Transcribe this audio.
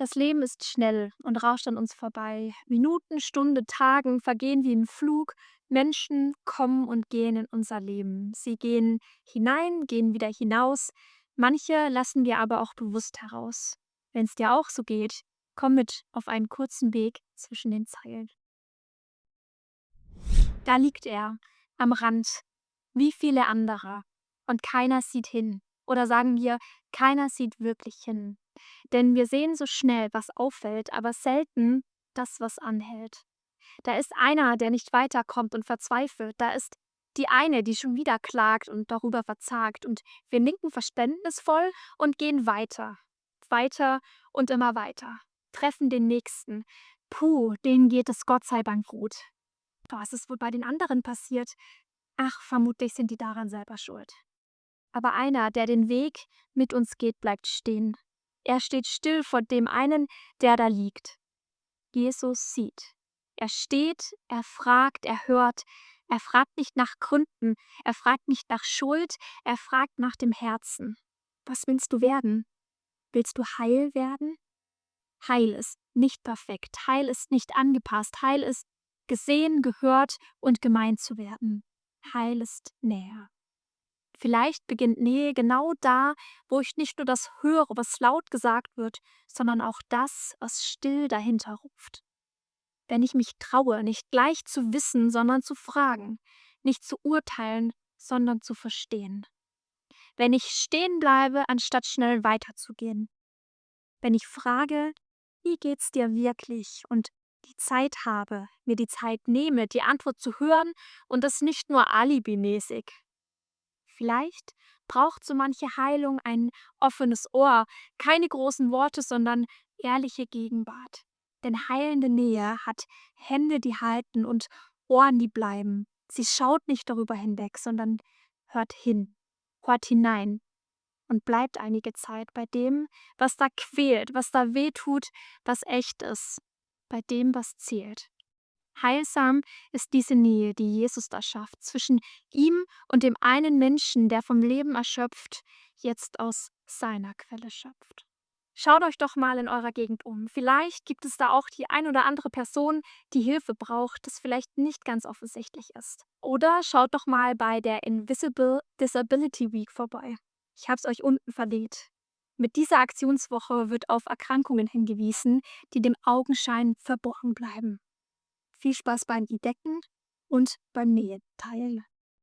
Das Leben ist schnell und rauscht an uns vorbei. Minuten, Stunden, Tagen vergehen wie im Flug. Menschen kommen und gehen in unser Leben. Sie gehen hinein, gehen wieder hinaus. Manche lassen wir aber auch bewusst heraus. Wenn es dir auch so geht, komm mit auf einen kurzen Weg zwischen den Zeilen. Da liegt er, am Rand, wie viele andere. Und keiner sieht hin. Oder sagen wir, keiner sieht wirklich hin. Denn wir sehen so schnell, was auffällt, aber selten das, was anhält. Da ist einer, der nicht weiterkommt und verzweifelt. Da ist die eine, die schon wieder klagt und darüber verzagt. Und wir nicken verständnisvoll und gehen weiter. Weiter und immer weiter. Treffen den Nächsten. Puh, denen geht es Gott sei Dank gut. Doch was ist wohl bei den anderen passiert? Ach, vermutlich sind die daran selber schuld. Aber einer, der den Weg mit uns geht, bleibt stehen. Er steht still vor dem einen, der da liegt. Jesus sieht. Er steht, er fragt, er hört. Er fragt nicht nach Gründen, er fragt nicht nach Schuld, er fragt nach dem Herzen. Was willst du werden? Willst du heil werden? Heil ist nicht perfekt, Heil ist nicht angepasst, Heil ist gesehen, gehört und gemeint zu werden. Heil ist näher. Vielleicht beginnt Nähe genau da, wo ich nicht nur das höre, was laut gesagt wird, sondern auch das, was still dahinter ruft. Wenn ich mich traue, nicht gleich zu wissen, sondern zu fragen, nicht zu urteilen, sondern zu verstehen. Wenn ich stehen bleibe, anstatt schnell weiterzugehen. Wenn ich frage, wie geht's dir wirklich und die Zeit habe, mir die Zeit nehme, die Antwort zu hören und das nicht nur alibimäßig. Vielleicht braucht so manche Heilung ein offenes Ohr, keine großen Worte, sondern ehrliche Gegenwart. Denn heilende Nähe hat Hände, die halten und Ohren, die bleiben. Sie schaut nicht darüber hinweg, sondern hört hin, hört hinein und bleibt einige Zeit bei dem, was da quält, was da weh tut, was echt ist, bei dem, was zählt. Heilsam ist diese Nähe, die Jesus da schafft, zwischen ihm und dem einen Menschen, der vom Leben erschöpft, jetzt aus seiner Quelle schöpft. Schaut euch doch mal in eurer Gegend um. Vielleicht gibt es da auch die ein oder andere Person, die Hilfe braucht, das vielleicht nicht ganz offensichtlich ist. Oder schaut doch mal bei der Invisible Disability Week vorbei. Ich habe es euch unten verlinkt. Mit dieser Aktionswoche wird auf Erkrankungen hingewiesen, die dem Augenschein verborgen bleiben. Viel Spaß beim Entdecken und beim Nähen teilen.